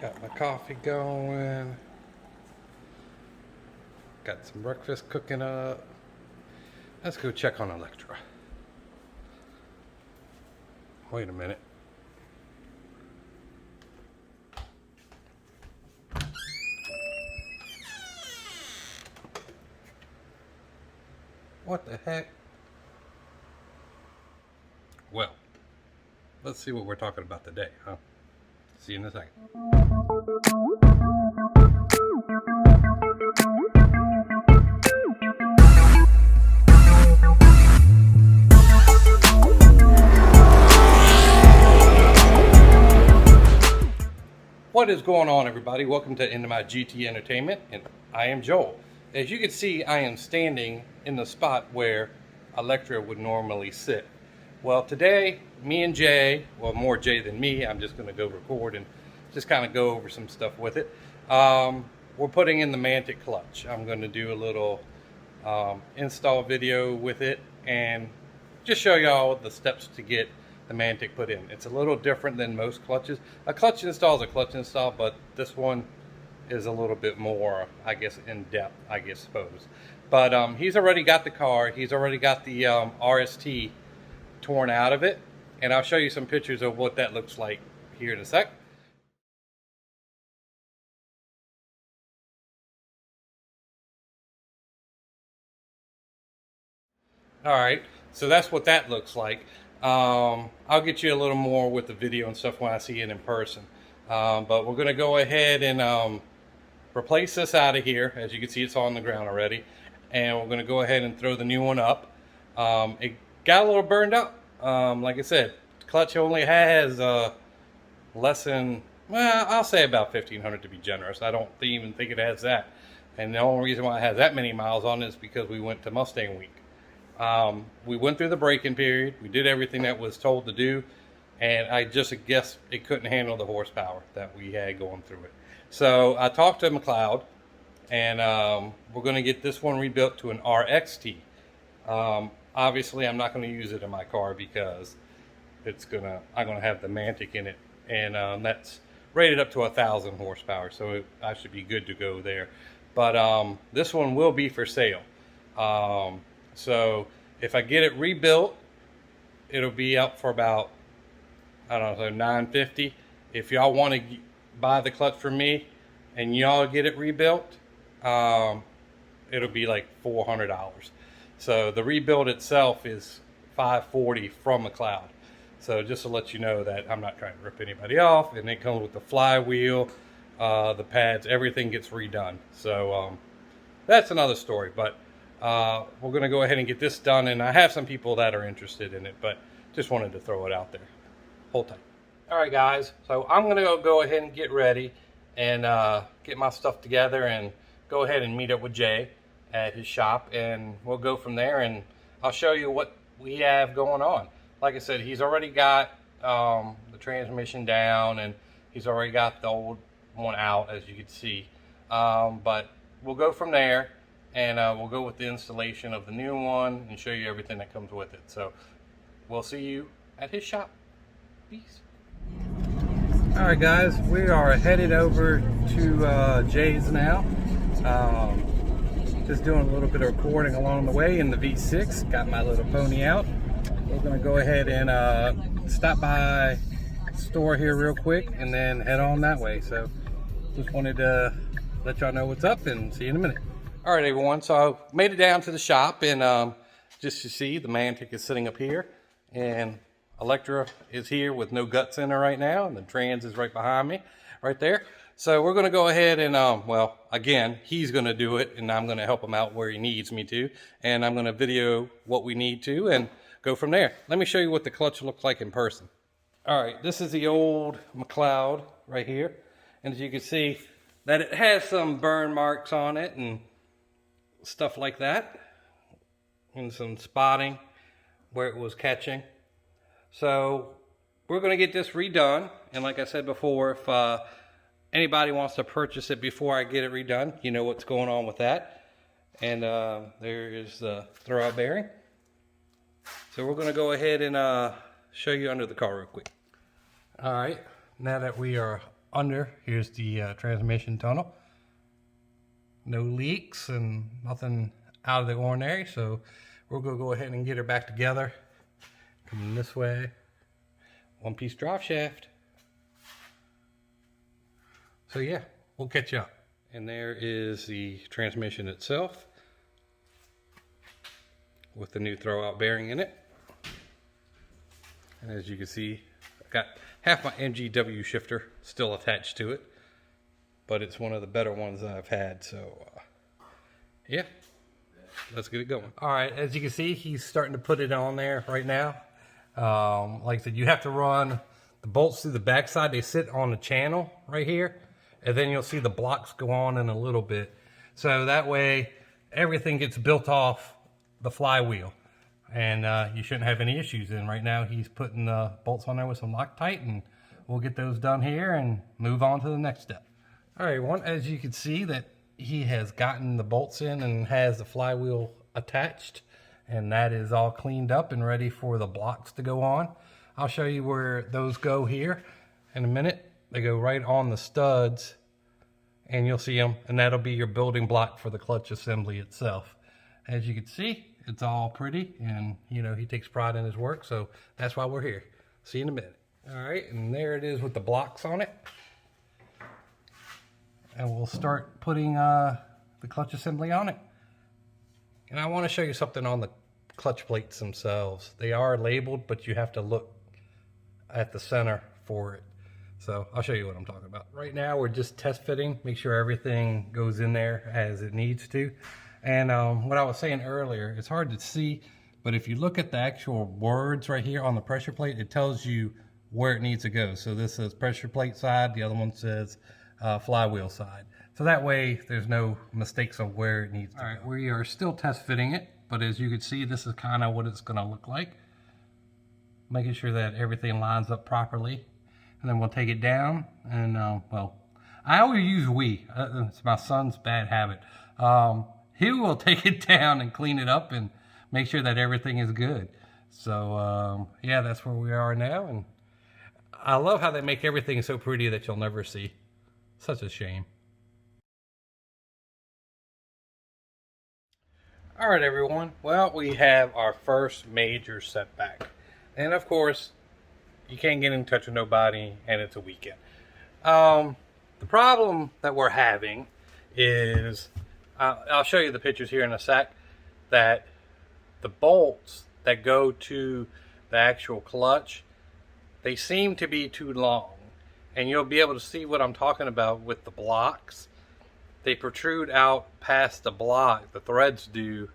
Got my coffee going. Got some breakfast cooking up. Let's go check on Electra. Wait a minute. What the heck? Well, let's see what we're talking about today, huh? See you in a second. What is going on, everybody? Welcome to Into My GT Entertainment, and I am Joel. As you can see, I am standing in the spot where Electra would normally sit. Well, today, me and Jay, well, more Jay than me, I'm just going to go record and just kind of go over some stuff with it. We're putting in the Mantic clutch. I'm going to do a little install video with it and just show y'all the steps to get the Mantic put in. It's a little different than most clutches. A clutch install is a clutch install, but this one is a little bit more, I guess, in depth, I suppose. But he's already got the car. He's already got the RST torn out of it, and I'll show you some pictures of what that looks like here in a sec. Alright, so that's what that looks like. I'll get you a little more with the video and stuff when I see it in person. But we're going to go ahead and replace this out of here. As you can see, it's on the ground already. And we're going to go ahead and throw the new one up. It got a little burned up. Like I said, the clutch only has less than, well, I'll say about 1,500 to be generous. I don't even think it has that. And the only reason why it has that many miles on it is because we went to Mustang week. We went through the braking period. We did everything that was told to do. And I just guess it couldn't handle the horsepower that we had going through it. So I talked to McLeod, and we're going to get this one rebuilt to an RXT. Obviously, I'm not going to use it in my car because I'm going to have the Mantic in it, and that's rated up to 1,000 horsepower, so I should be good to go there. But this one will be for sale. So if I get it rebuilt, it'll be up for about, I don't know, $950. If y'all want to buy the clutch from me and y'all get it rebuilt, it'll be like $400. So the rebuild itself is $540 from McLeod. So just to let you know that I'm not trying to rip anybody off, and it comes with the flywheel, the pads, everything gets redone. So that's another story, but we're going to go ahead and get this done, and I have some people that are interested in it, but just wanted to throw it out there. Hold tight. All right, guys, so I'm going to go ahead and get ready and get my stuff together and go ahead and meet up with Jay at his shop, and we'll go from there, and I'll show you what we have going on. Like I said, he's already got the transmission down, and he's already got the old one out, as you can see. But we'll go from there, and we'll go with the installation of the new one and show you everything that comes with it. So we'll see you at his shop. Peace. Alright, guys, we are headed over to Jay's now. Just doing a little bit of recording along the way in the V6. Got my little pony out. We're going to go ahead and stop by the store here real quick and then head on that way. So just wanted to let y'all know what's up, and see you in a minute. All right, everyone, so I made it down to the shop, and just to see, the Mantic is sitting up here, and Electra is here with no guts in her right now, and the trans is right behind me, right there. So we're going to go ahead and, well, again, he's going to do it, and I'm going to help him out where he needs me to, and I'm going to video what we need to and go from there. Let me show you what the clutch looks like in person. All right, this is the old McLeod right here, and as you can see, that it has some burn marks on it and stuff like that, and some spotting where it was catching. So we're going to get this redone, and like I said before, if anybody wants to purchase it before I get it redone, you know what's going on with that. And there is the throwout bearing. So we're going to go ahead and show you under the car real quick. All right, now that we are under. Here's the transmission tunnel. No leaks and nothing out of the ordinary, so we're gonna go ahead and get her back together. Coming this way. One-piece drive shaft. So yeah, we'll catch you up. And there is the transmission itself with the new throwout bearing in it. And as you can see, I've got half my MGW shifter still attached to it, but it's one of the better ones that I've had. So yeah, let's get it going. All right, as you can see, he's starting to put it on there right now. Like I said, you have to run the bolts through the backside. They sit on the channel right here, and then you'll see the blocks go on in a little bit. So that way, everything gets built off the flywheel, and you shouldn't have any issues. And right now, he's putting the bolts on there with some Loctite, and we'll get those done here and move on to the next step. All right, as you can see that he has gotten the bolts in and has the flywheel attached, and that is all cleaned up and ready for the blocks to go on. I'll show you where those go here in a minute. They go right on the studs, and you'll see them, and that'll be your building block for the clutch assembly itself. As you can see, it's all pretty, and you know, he takes pride in his work, so that's why we're here. See you in a minute. All right, and there it is with the blocks on it. And we'll start putting the clutch assembly on it. And I want to show you something on the clutch plates themselves. They are labeled, but you have to look at the center for it. So I'll show you what I'm talking about. Right now we're just test fitting, make sure everything goes in there as it needs to. And what I was saying earlier, it's hard to see, but if you look at the actual words right here on the pressure plate, it tells you where it needs to go. So this says pressure plate side, the other one says flywheel side. So that way there's no mistakes on where it needs to go. All right, we are still test fitting it, but as you can see, this is kind of what it's going to look like. Making sure that everything lines up properly. And then we'll take it down and, well, I always use we. It's my son's bad habit. He will take it down and clean it up and make sure that everything is good. So, yeah, that's where we are now. And I love how they make everything so pretty that you'll never see. Such a shame. All right, everyone. Well, we have our first major setback. And of course, you can't get in touch with nobody, and it's a weekend. The problem that we're having is, I'll show you the pictures here in a sec, that the bolts that go to the actual clutch, they seem to be too long. And you'll be able to see what I'm talking about with the blocks. They protrude out past the block, the threads do,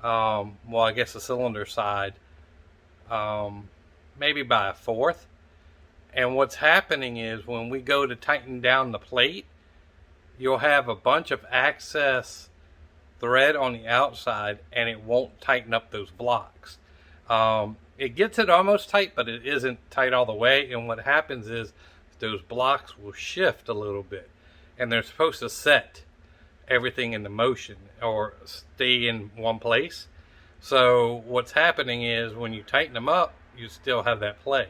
well, I guess the cylinder side, maybe by a fourth. And what's happening is when we go to tighten down the plate, you'll have a bunch of excess thread on the outside, and it won't tighten up those blocks. It gets it almost tight, but it isn't tight all the way. And what happens is those blocks will shift a little bit, and they're supposed to set everything into motion or stay in one place. So what's happening is when you tighten them up, you still have that play.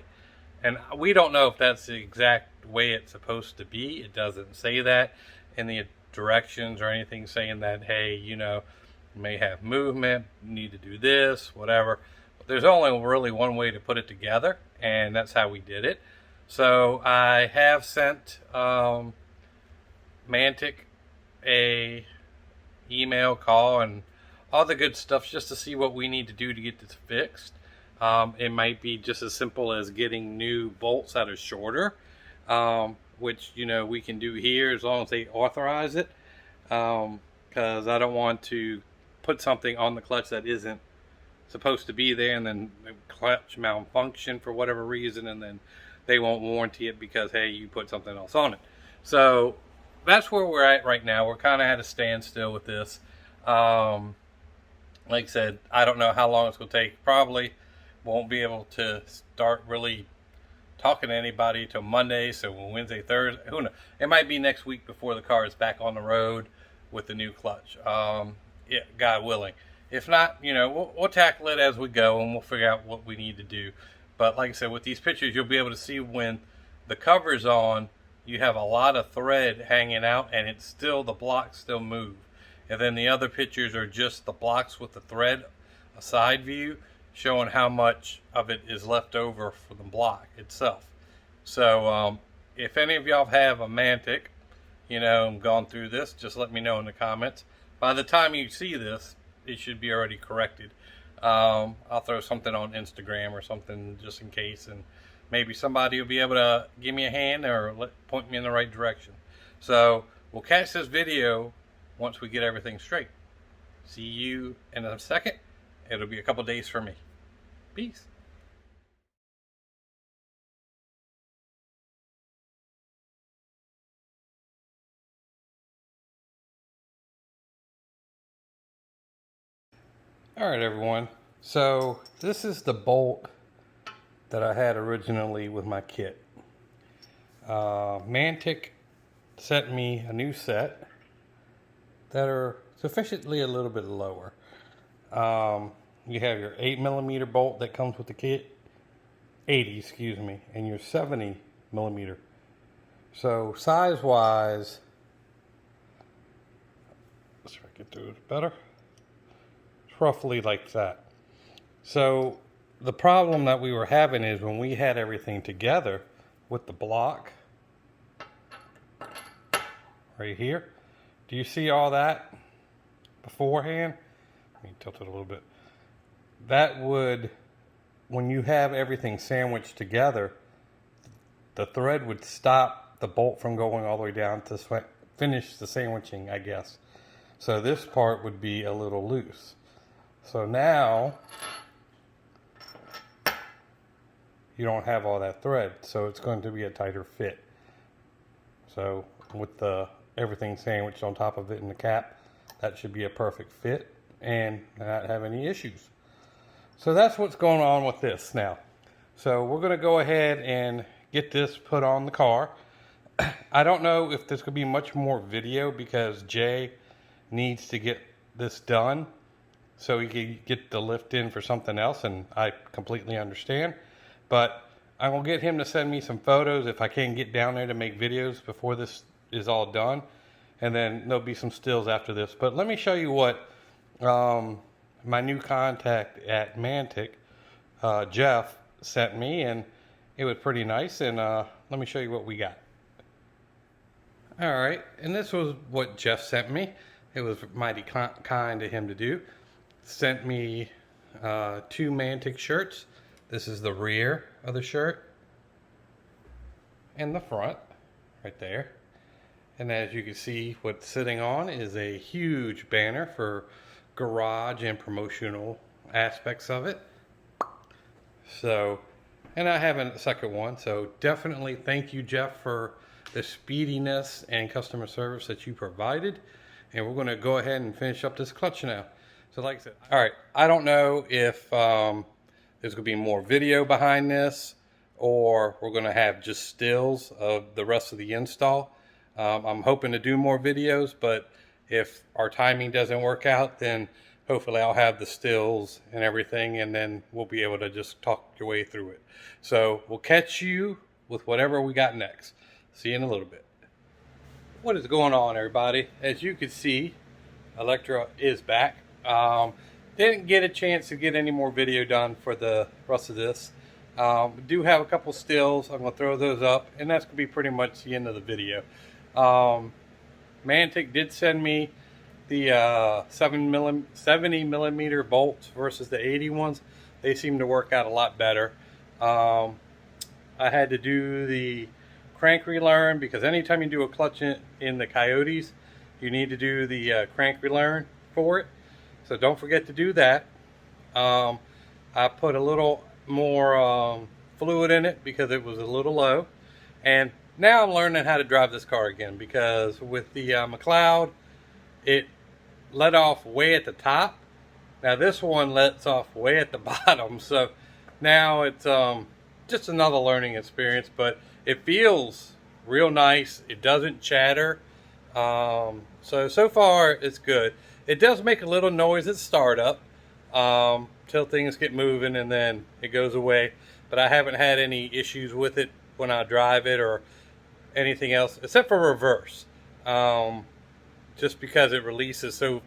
And we don't know if that's the exact way it's supposed to be. It doesn't say that in the directions or anything saying that, hey, you know, you may have movement, you need to do this, whatever. But there's only really one way to put it together, and that's how we did it. So I have sent Mantic a email, call, and all the good stuff just to see what we need to do to get this fixed. It might be just as simple as getting new bolts that are shorter, which, you know, we can do here as long as they authorize it, because I don't want to put something on the clutch that isn't supposed to be there, and then the clutch malfunction for whatever reason, and then they won't warranty it because, hey, you put something else on it. So that's where we're at right now. We're kind of at a standstill with this. Like I said, I don't know how long it's going to take. Probably won't be able to start really talking to anybody till Monday. So Wednesday, Thursday, who knows? It might be next week before the car is back on the road with the new clutch. Yeah, God willing. If not, you know, we'll tackle it as we go, and we'll figure out what we need to do. But like I said, with these pictures, you'll be able to see when the cover's on, you have a lot of thread hanging out, and it's still, the blocks still move. And then the other pictures are just the blocks with the thread, a side view, showing how much of it is left over for the block itself. So if any of y'all have a Mantic, gone through this, just let me know in the comments. By the time you see this, it should be already corrected. I'll throw something on Instagram or something just in case, and maybe somebody will be able to give me a hand or point me in the right direction. So we'll catch this video once we get everything straight. See you in a second. It'll be a couple days for me. Peace. All right, everyone. So this is the bolt that I had originally with my kit. Mantic sent me a new set that are sufficiently a little bit lower. You have your 8mm bolt that comes with the kit, 80, excuse me, and your 70mm. So size-wise, let's try to get through it better. It's roughly like that. So the problem that we were having is when we had everything together with the block right here. Do you see all that beforehand? Let me tilt it a little bit. That would, when you have everything sandwiched together, the thread would stop the bolt from going all the way down to finish the sandwiching, I guess. So this part would be a little loose. So now you don't have all that thread, so it's going to be a tighter fit. So with the everything sandwiched on top of it in the cap, that should be a perfect fit and not have any issues. So that's what's going on with this now. So we're going to go ahead and get this put on the car. I don't know if there's going to be much more video because Jay needs to get this done so he can get the lift in for something else, and I completely understand. But I'm going to get him to send me some photos if I can get down there to make videos before this is all done. And then there'll be some stills after this. But let me show you what my new contact at Mantic, Jeff, sent me. And it was pretty nice. And let me show you what we got. All right. And this was what Jeff sent me. It was mighty kind of him to do. Sent me 2 Mantic shirts. This is the rear of the shirt and the front right there. And as you can see, what's sitting on is a huge banner for garage and promotional aspects of it. So, and I have a second one. So definitely thank you, Jeff, for the speediness and customer service that you provided. And we're going to go ahead and finish up this clutch now. So like I said, all right, I don't know if there's going to be more video behind this or we're going to have just stills of the rest of the install. I'm hoping to do more videos, but if our timing doesn't work out, then hopefully I'll have the stills and everything, and then we'll be able to just talk your way through it. So we'll catch you with whatever we got next. See you in a little bit. What is going on, everybody? As you can see, Electra is back. Didn't get a chance to get any more video done for the rest of this. We do have a couple stills. I'm going to throw those up, and that's going to be pretty much the end of the video. Mantic did send me the 70mm bolts versus the 80 ones. They seem to work out a lot better. I had to do the crank relearn because anytime you do a clutch in the Coyotes, you need to do the crank relearn for it. So don't forget to do that. I put a little more fluid in it because it was a little low. And now I'm learning how to drive this car again because with the McLeod, it let off way at the top. Now this one lets off way at the bottom. So now it's just another learning experience, but it feels real nice. It doesn't chatter. So far it's good. It does make a little noise at startup till things get moving and then it goes away. But I haven't had any issues with it when I drive it or anything else except for reverse. Just because it releases so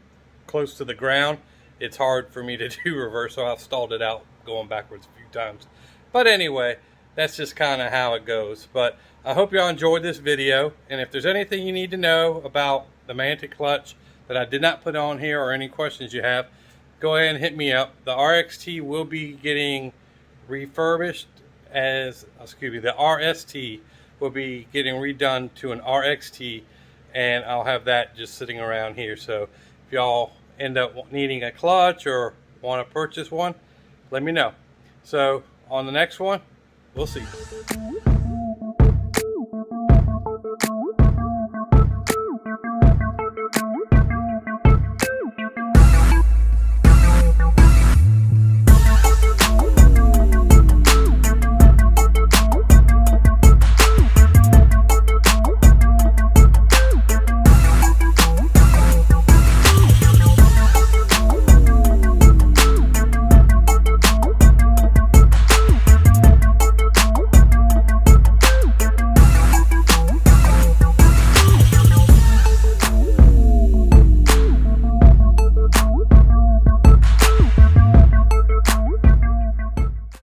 close to the ground, it's hard for me to do reverse, so I've stalled it out going backwards a few times. But anyway, that's just kind of how it goes. But I hope y'all enjoyed this video, and if there's anything you need to know about the Mantic clutch that I did not put on here, or any questions you have, go ahead and hit me up. The RXT will be getting refurbished as, the RST will be getting redone to an RXT, and I'll have that just sitting around here. So if y'all end up needing a clutch or want to purchase one, let me know. So on the next one, we'll see.